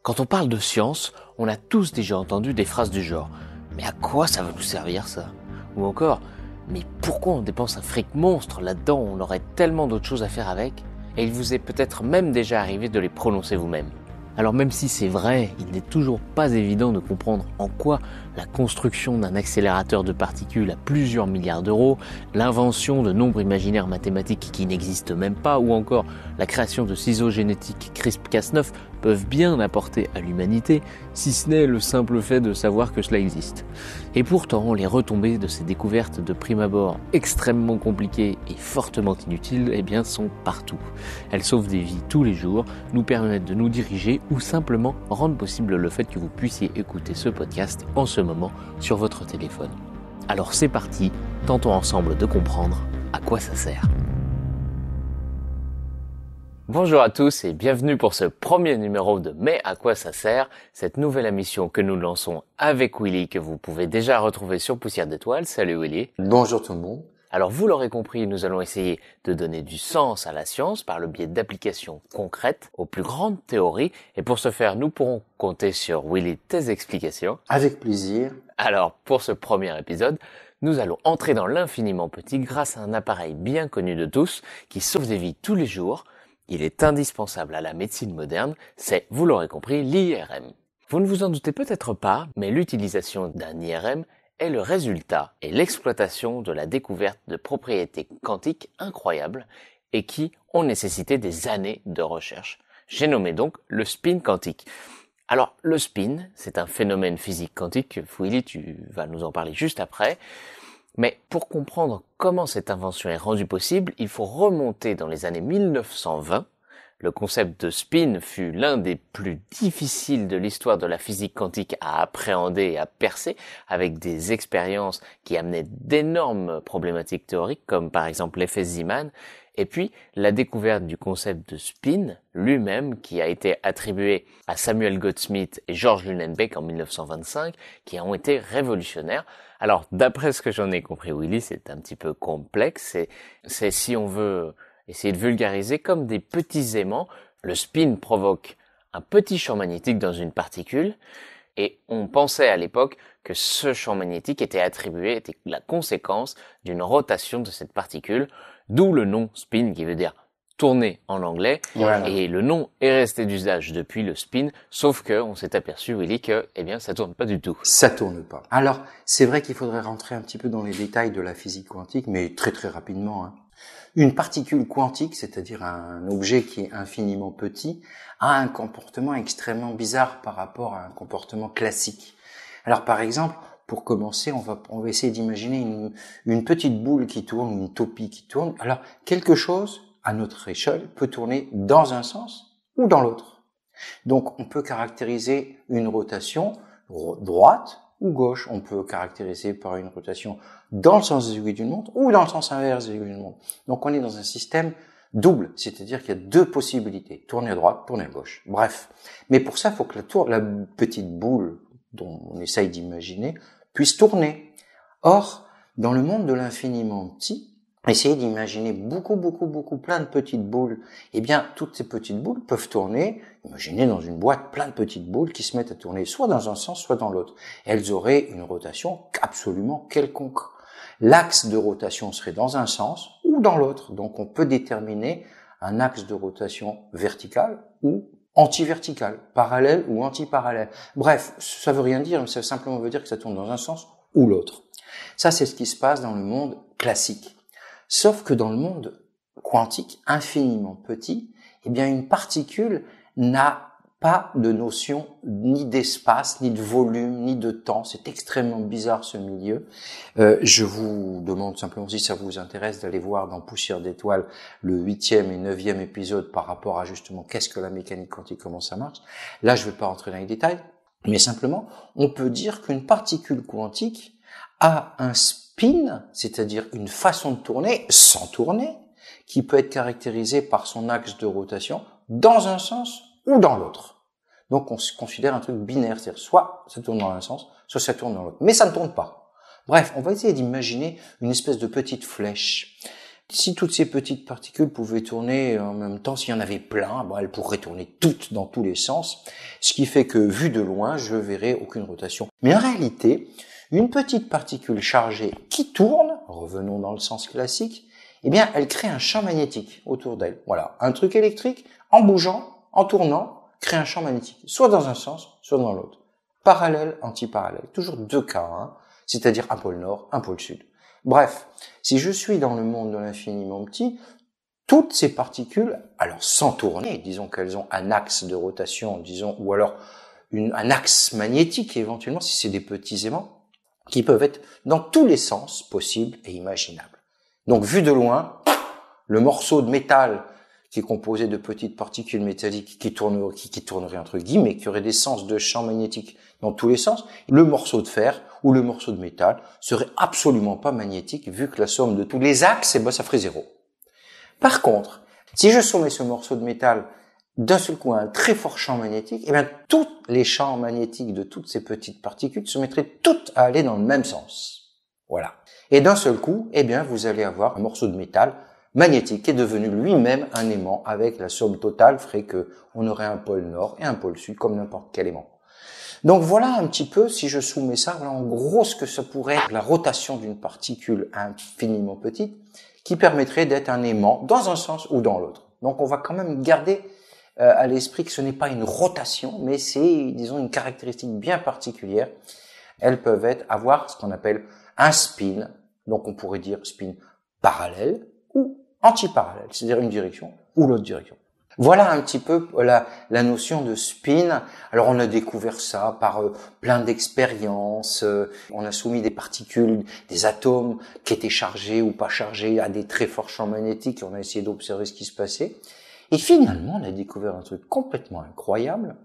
Quand on parle de science, on a tous déjà entendu des phrases du genre « Mais à quoi ça va nous servir ça ?» Ou encore « Mais pourquoi on dépense un fric monstre là-dedans, on aurait tellement d'autres choses à faire avec ?» Et il vous est peut-être même déjà arrivé de les prononcer vous-même. Alors même si c'est vrai, il n'est toujours pas évident de comprendre en quoi la construction d'un accélérateur de particules à plusieurs milliards d'euros, l'invention de nombres imaginaires mathématiques qui n'existent même pas, ou encore la création de ciseaux génétiques CRISPR-Cas9 peuvent bien apporter à l'humanité, si ce n'est le simple fait de savoir que cela existe. Et pourtant, les retombées de ces découvertes de prime abord extrêmement compliquées et fortement inutiles, sont partout. Elles sauvent des vies tous les jours, nous permettent de nous diriger ou simplement rendent possible le fait que vous puissiez écouter ce podcast en ce moment sur votre téléphone. Alors c'est parti, tentons ensemble de comprendre à quoi ça sert. Bonjour à tous et bienvenue pour ce premier numéro de Mais à quoi ça sert, cette nouvelle émission que nous lançons avec Willy que vous pouvez déjà retrouver sur Poussière d'étoiles. Salut Willy. Bonjour tout le monde. Alors vous l'aurez compris, nous allons essayer de donner du sens à la science par le biais d'applications concrètes aux plus grandes théories. Et pour ce faire, nous pourrons compter sur Willy, tes explications. Avec plaisir. Alors pour ce premier épisode, nous allons entrer dans l'infiniment petit grâce à un appareil bien connu de tous qui sauve des vies tous les jours. Il est indispensable à la médecine moderne, c'est, vous l'aurez compris, l'IRM. Vous ne vous en doutez peut-être pas, mais l'utilisation d'un IRM est le résultat et l'exploitation de la découverte de propriétés quantiques incroyables et qui ont nécessité des années de recherche. J'ai nommé donc le spin quantique. Alors, le spin, c'est un phénomène physique quantique, Willy, tu vas nous en parler juste après. Mais pour comprendre comment cette invention est rendue possible, il faut remonter dans les années 1920. Le concept de spin fut l'un des plus difficiles de l'histoire de la physique quantique à appréhender et à percer, avec des expériences qui amenaient d'énormes problématiques théoriques, comme par exemple l'effet Zeeman, et puis la découverte du concept de spin lui-même, qui a été attribué à Samuel Goudsmit et George Lunenbeck en 1925, qui ont été révolutionnaires. Alors, d'après ce que j'en ai compris, Willy, c'est un petit peu complexe. C'est si on veut essayer de vulgariser comme des petits aimants. Le spin provoque un petit champ magnétique dans une particule. Et on pensait à l'époque que ce champ magnétique était la conséquence d'une rotation de cette particule, d'où le nom spin qui veut dire tourner en anglais. Voilà. Et le nom est resté d'usage depuis, le spin, sauf que on s'est aperçu, Willy, que ça tourne pas du tout. Ça tourne pas. Alors, c'est vrai qu'il faudrait rentrer un petit peu dans les détails de la physique quantique, mais très très rapidement. Une particule quantique, c'est-à-dire un objet qui est infiniment petit, a un comportement extrêmement bizarre par rapport à un comportement classique. Alors par exemple, pour commencer, on va essayer d'imaginer une petite boule qui tourne, une toupie qui tourne. Alors quelque chose, à notre échelle, peut tourner dans un sens ou dans l'autre. Donc on peut caractériser une rotation droite ou gauche. On peut caractériser par une rotation dans le sens des aiguilles d'une montre ou dans le sens inverse des aiguilles d'une montre. Donc on est dans un système double, c'est-à-dire qu'il y a deux possibilités, tourner à droite, tourner à gauche. Bref. Mais pour ça, il faut que la petite boule dont on essaye d'imaginer puisse tourner. Or, dans le monde de l'infiniment petit, essayez d'imaginer beaucoup plein de petites boules. Toutes ces petites boules peuvent tourner, imaginez dans une boîte plein de petites boules qui se mettent à tourner soit dans un sens, soit dans l'autre. Elles auraient une rotation absolument quelconque. L'axe de rotation serait dans un sens ou dans l'autre. Donc on peut déterminer un axe de rotation vertical ou anti-vertical, parallèle ou anti-parallèle. Bref, ça veut rien dire, mais ça simplement veut dire que ça tourne dans un sens ou l'autre. Ça, c'est ce qui se passe dans le monde classique. Sauf que dans le monde quantique, infiniment petit, une particule n'a pas de notion ni d'espace, ni de volume, ni de temps. C'est extrêmement bizarre ce milieu. Je vous demande simplement, si ça vous intéresse, d'aller voir dans Poussière d'étoiles le 8e et 9e épisode par rapport à justement qu'est-ce que la mécanique quantique, comment ça marche. Là, je ne vais pas rentrer dans les détails, mais simplement, on peut dire qu'une particule quantique a un spin, c'est-à-dire une façon de tourner sans tourner, qui peut être caractérisée par son axe de rotation dans un sens ou dans l'autre. Donc on se considère un truc binaire, c'est-à-dire soit ça tourne dans un sens, soit ça tourne dans l'autre. Mais ça ne tourne pas. Bref, on va essayer d'imaginer une espèce de petite flèche. Si toutes ces petites particules pouvaient tourner en même temps, s'il y en avait plein, elles pourraient tourner toutes dans tous les sens, ce qui fait que, vu de loin, je verrais aucune rotation. Mais en réalité, une petite particule chargée qui tourne, revenons dans le sens classique, eh bien, elle crée un champ magnétique autour d'elle. Voilà, un truc électrique, en bougeant, en tournant, crée un champ magnétique, soit dans un sens, soit dans l'autre. Parallèle, antiparallèle, toujours deux cas, c'est-à-dire un pôle nord, un pôle sud. Bref, si je suis dans le monde de l'infiniment petit, toutes ces particules, alors sans tourner, disons qu'elles ont un axe de rotation, disons, ou alors un axe magnétique éventuellement, si c'est des petits aimants, qui peuvent être dans tous les sens possibles et imaginables. Donc, vu de loin, le morceau de métal qui est composé de petites particules métalliques qui tourneraient entre guillemets, qui auraient des sens de champ magnétique dans tous les sens, le morceau de fer ou le morceau de métal serait absolument pas magnétique vu que la somme de tous les axes, ça ferait 0. Par contre, si je soumets ce morceau de métal d'un seul coup à un très fort champ magnétique, tous les champs magnétiques de toutes ces petites particules se mettraient toutes à aller dans le même sens. Voilà. Et d'un seul coup, vous allez avoir un morceau de métal magnétique qui est devenu lui-même un aimant avec la somme totale ferait que on aurait un pôle nord et un pôle sud comme n'importe quel aimant. Donc voilà un petit peu, si je soumets ça, voilà en gros ce que ça pourrait être la rotation d'une particule infiniment petite qui permettrait d'être un aimant dans un sens ou dans l'autre. Donc on va quand même garder à l'esprit que ce n'est pas une rotation, mais c'est, disons, une caractéristique bien particulière. Elles peuvent avoir ce qu'on appelle un spin, donc on pourrait dire spin parallèle ou antiparallèle, c'est-à-dire une direction ou l'autre direction. Voilà un petit peu la notion de spin. Alors on a découvert ça par plein d'expériences. On a soumis des particules, des atomes qui étaient chargés ou pas chargés à des très forts champs magnétiques et on a essayé d'observer ce qui se passait. Et finalement, on a découvert un truc complètement incroyable.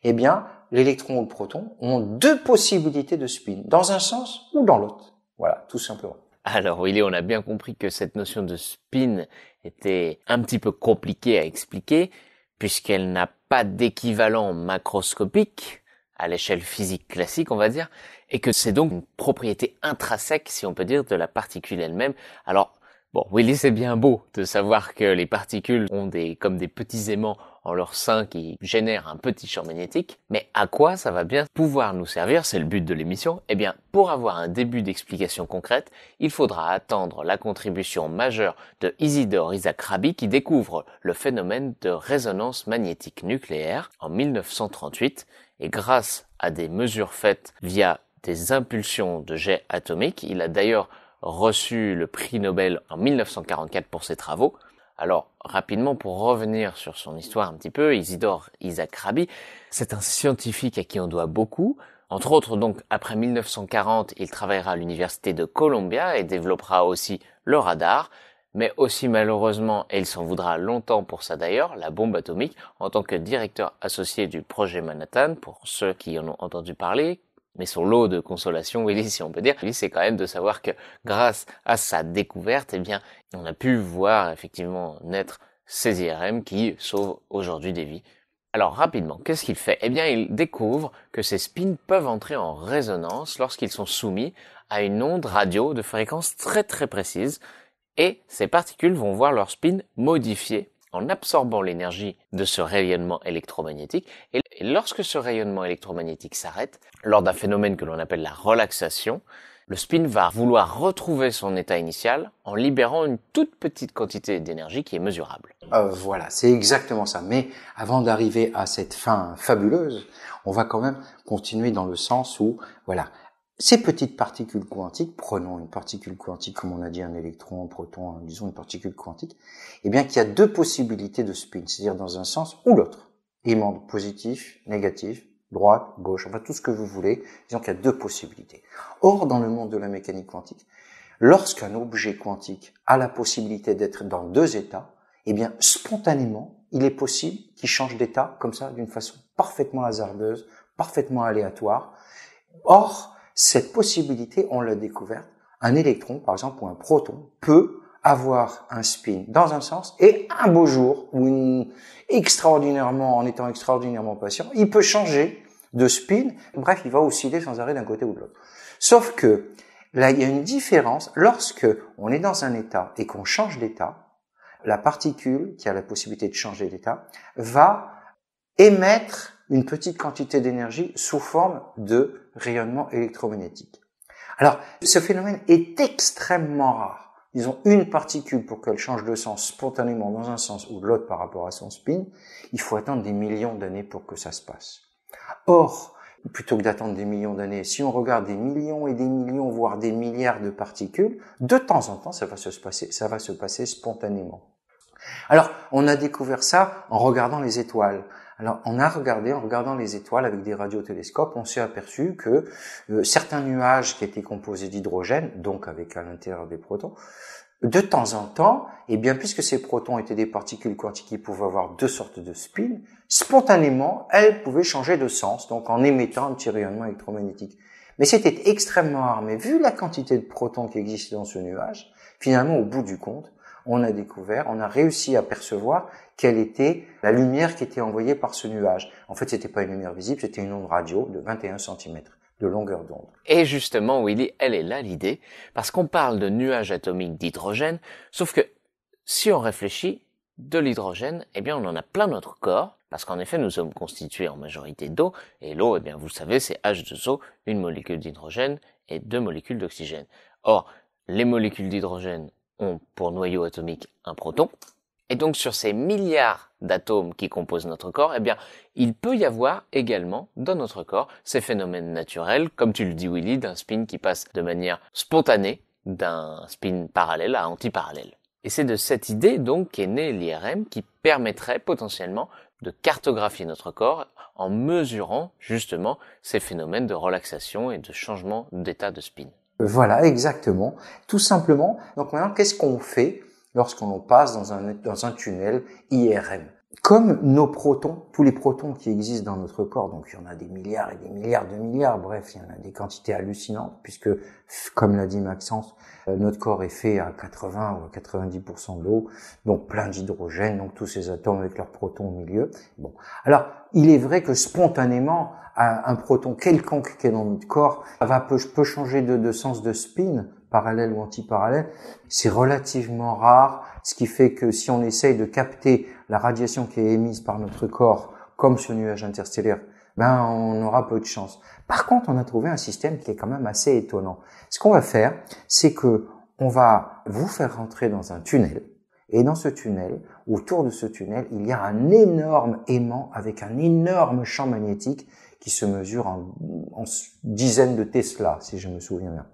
L'électron ou le proton ont deux possibilités de spin, dans un sens ou dans l'autre. Voilà, tout simplement. Alors Willy, on a bien compris que cette notion de spin était un petit peu compliquée à expliquer, puisqu'elle n'a pas d'équivalent macroscopique à l'échelle physique classique, on va dire, et que c'est donc une propriété intrinsèque, si on peut dire, de la particule elle-même. Alors, bon, Willy, c'est bien beau de savoir que les particules ont comme des petits aimants en leur sein qui génèrent un petit champ magnétique, mais à quoi ça va bien pouvoir nous servir, c'est le but de l'émission. Pour avoir un début d'explication concrète, il faudra attendre la contribution majeure de Isidore Isaac Rabi qui découvre le phénomène de résonance magnétique nucléaire en 1938, et grâce à des mesures faites via des impulsions de jets atomiques, il a d'ailleurs reçu le prix Nobel en 1944 pour ses travaux. Alors, rapidement, pour revenir sur son histoire un petit peu, Isidore Isaac Rabi, c'est un scientifique à qui on doit beaucoup. Entre autres, donc, après 1940, il travaillera à l'université de Columbia et développera aussi le radar, mais aussi malheureusement, et il s'en voudra longtemps pour ça d'ailleurs, la bombe atomique, en tant que directeur associé du projet Manhattan, pour ceux qui en ont entendu parler. Mais son lot de consolation, Willy, si on peut dire, c'est quand même de savoir que grâce à sa découverte, on a pu voir effectivement naître ces IRM qui sauvent aujourd'hui des vies. Alors rapidement, qu'est-ce qu'il fait ? Il découvre que ces spins peuvent entrer en résonance lorsqu'ils sont soumis à une onde radio de fréquence très très précise, et ces particules vont voir leur spin modifié en absorbant l'énergie de ce rayonnement électromagnétique. Et lorsque ce rayonnement électromagnétique s'arrête, lors d'un phénomène que l'on appelle la relaxation, le spin va vouloir retrouver son état initial en libérant une toute petite quantité d'énergie qui est mesurable. Voilà, c'est exactement ça. Mais avant d'arriver à cette fin fabuleuse, on va quand même continuer dans le sens où, ces petites particules quantiques, prenons une particule quantique, comme on a dit, un électron, un proton, disons une particule quantique, qu'il y a deux possibilités de spin, c'est-à-dire dans un sens ou l'autre. Aimant positif, négatif, droite, gauche, tout ce que vous voulez, disons qu'il y a deux possibilités. Or, dans le monde de la mécanique quantique, lorsqu'un objet quantique a la possibilité d'être dans deux états, spontanément, il est possible qu'il change d'état, comme ça, d'une façon parfaitement hasardeuse, parfaitement aléatoire. Or, cette possibilité, on l'a découverte. Un électron, par exemple, ou un proton, peut avoir un spin dans un sens et un beau jour, en étant extraordinairement patient, il peut changer de spin. Bref, il va osciller sans arrêt d'un côté ou de l'autre. Sauf que Là, il y a une différence. Lorsque on est dans un état et qu'on change d'état, la particule qui a la possibilité de changer d'état va émettre une petite quantité d'énergie sous forme de rayonnement électromagnétique. Alors, ce phénomène est extrêmement rare. Disons, une particule, pour qu'elle change de sens spontanément dans un sens ou de l'autre par rapport à son spin, il faut attendre des millions d'années pour que ça se passe. Or, plutôt que d'attendre des millions d'années, si on regarde des millions et des millions, voire des milliards de particules, de temps en temps, ça va se passer spontanément. Alors, on a découvert ça en regardant les étoiles. Alors, en regardant les étoiles avec des radiotélescopes, on s'est aperçu que certains nuages qui étaient composés d'hydrogène, donc avec à l'intérieur des protons, de temps en temps, et bien puisque ces protons étaient des particules quantiques qui pouvaient avoir deux sortes de spin, spontanément, elles pouvaient changer de sens, donc en émettant un petit rayonnement électromagnétique. Mais c'était extrêmement rare. Mais vu la quantité de protons qui existait dans ce nuage, finalement, au bout du compte, on a réussi à percevoir quelle était la lumière qui était envoyée par ce nuage. En fait, c'était pas une lumière visible, c'était une onde radio de 21 cm de longueur d'onde. Et justement, Willy, elle est là l'idée, parce qu'on parle de nuages atomiques d'hydrogène, sauf que si on réfléchit, de l'hydrogène, eh bien, on en a plein notre corps, parce qu'en effet, nous sommes constitués en majorité d'eau, et l'eau, eh bien, vous le savez, c'est H2O, une molécule d'hydrogène et deux molécules d'oxygène. Or, les molécules d'hydrogène ont pour noyau atomique un proton, et donc sur ces milliards d'atomes qui composent notre corps, eh bien, il peut y avoir également dans notre corps ces phénomènes naturels, comme tu le dis Willy, d'un spin qui passe de manière spontanée d'un spin parallèle à antiparallèle. Et c'est de cette idée donc qu'est née l'IRM qui permettrait potentiellement de cartographier notre corps en mesurant justement ces phénomènes de relaxation et de changement d'état de spin. Voilà, exactement. Tout simplement. Donc maintenant, qu'est-ce qu'on fait lorsqu'on passe dans un tunnel IRM? Comme nos protons, tous les protons qui existent dans notre corps, donc il y en a des milliards et des milliards de milliards, bref, il y en a des quantités hallucinantes, puisque, comme l'a dit Maxence, notre corps est fait à 80 ou à 90% d'eau, donc plein d'hydrogène, donc tous ces atomes avec leurs protons au milieu. Bon. Alors, il est vrai que spontanément, un proton quelconque qui est dans notre corps peut changer de sens de spin, parallèle ou antiparallèle. C'est relativement rare, ce qui fait que si on essaye de capter la radiation qui est émise par notre corps, comme ce nuage interstellaire, ben on aura peu de chance. Par contre, on a trouvé un système qui est quand même assez étonnant. Ce qu'on va faire, c'est que on va vous faire rentrer dans un tunnel. Et dans ce tunnel, autour de ce tunnel, il y a un énorme aimant avec un énorme champ magnétique qui se mesure en dizaines de Tesla, si je me souviens bien.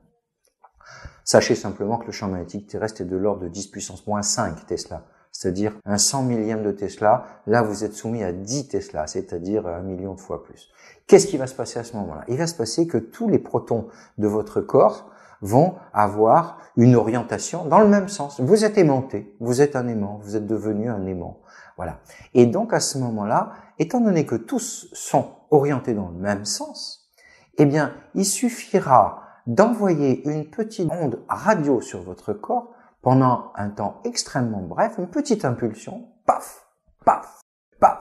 Sachez simplement que le champ magnétique terrestre est de l'ordre de 10 puissance moins 5 Tesla, c'est-à-dire un 100 millième de Tesla. Là, vous êtes soumis à 10 Tesla, c'est-à-dire 1 million de fois plus. Qu'est-ce qui va se passer à ce moment-là? Il va se passer que tous les protons de votre corps vont avoir une orientation dans le même sens. Vous êtes aimanté, vous êtes un aimant, vous êtes devenu un aimant. Voilà. Et donc, à ce moment-là, étant donné que tous sont orientés dans le même sens, eh bien, il suffira d'envoyer une petite onde radio sur votre corps pendant un temps extrêmement bref, une petite impulsion, paf, paf, paf.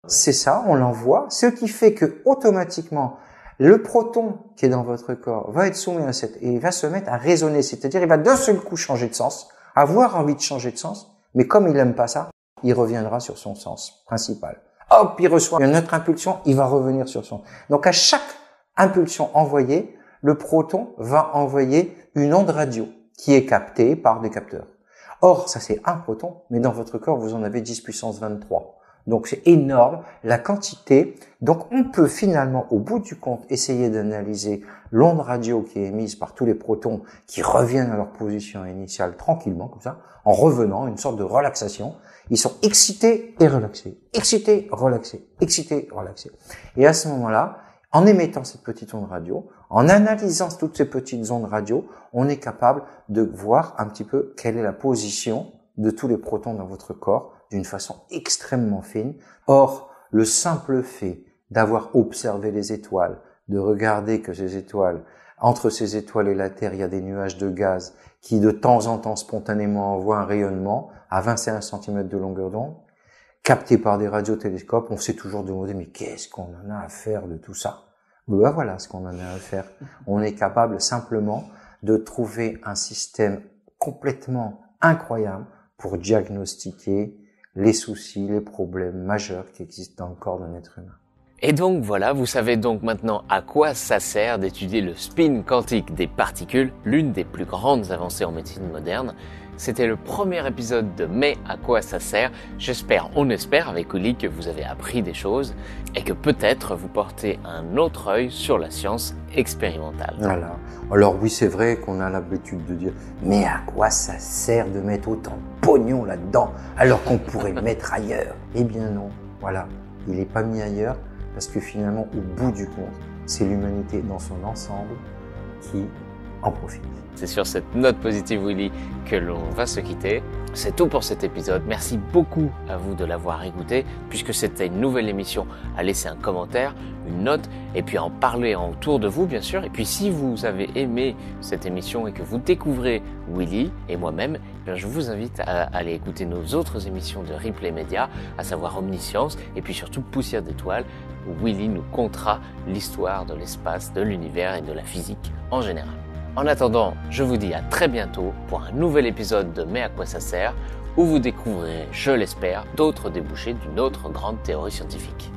C'est ça, on l'envoie, ce qui fait que automatiquement, le proton qui est dans votre corps va être soumis à et il va se mettre à résonner, c'est-à-dire il va d'un seul coup changer de sens, avoir envie de changer de sens, mais comme il n'aime pas ça, il reviendra sur son sens principal. Hop, il reçoit une autre impulsion, il va revenir sur son. Donc à chaque impulsion envoyée, le proton va envoyer une onde radio qui est captée par des capteurs. Or, ça c'est un proton, mais dans votre corps, vous en avez 10 puissance 23. Donc c'est énorme la quantité. Donc on peut finalement, au bout du compte, essayer d'analyser l'onde radio qui est émise par tous les protons qui reviennent à leur position initiale tranquillement, comme ça, en revenant, une sorte de relaxation. Ils sont excités et relaxés, excités, relaxés, excités, relaxés. Et à ce moment-là, en émettant cette petite onde radio, en analysant toutes ces petites ondes radio, on est capable de voir un petit peu quelle est la position de tous les protons dans votre corps d'une façon extrêmement fine. Or, le simple fait d'avoir observé les étoiles, de regarder que ces étoiles, entre ces étoiles et la Terre, il y a des nuages de gaz qui de temps en temps spontanément envoient un rayonnement à 21 cm de longueur d'onde, capté par des radiotélescopes, on s'est toujours demandé mais qu'est-ce qu'on en a à faire de tout ça? Ben voilà ce qu'on en a à faire. On est capable simplement de trouver un système complètement incroyable pour diagnostiquer les soucis, les problèmes majeurs qui existent dans le corps d'un être humain. Et donc voilà, vous savez donc maintenant à quoi ça sert d'étudier le spin quantique des particules, l'une des plus grandes avancées en médecine moderne. C'était le premier épisode de Mais à quoi ça sert. On espère avec Willy que vous avez appris des choses et que peut-être vous portez un autre œil sur la science expérimentale. Voilà. Alors oui, c'est vrai qu'on a l'habitude de dire « Mais à quoi ça sert de mettre autant de pognon là-dedans alors qu'on pourrait le mettre ailleurs ?» Eh bien non, voilà, il n'est pas mis ailleurs parce que finalement, au bout du compte, c'est l'humanité dans son ensemble qui en profite. C'est sur cette note positive, Willy, que l'on va se quitter. C'est tout pour cet épisode. Merci beaucoup à vous de l'avoir écouté. Puisque c'était une nouvelle émission, à laisser un commentaire, une note, et puis à en parler autour de vous, bien sûr. Et puis si vous avez aimé cette émission et que vous découvrez Willy et moi-même, je vous invite à aller écouter nos autres émissions de Replay Média, à savoir Omniscience, et puis surtout Poussière d'étoiles, où Willy nous contera l'histoire de l'espace, de l'univers et de la physique en général. En attendant, je vous dis à très bientôt pour un nouvel épisode de Mais à quoi ça sert, où vous découvrirez, je l'espère, d'autres débouchés d'une autre grande théorie scientifique.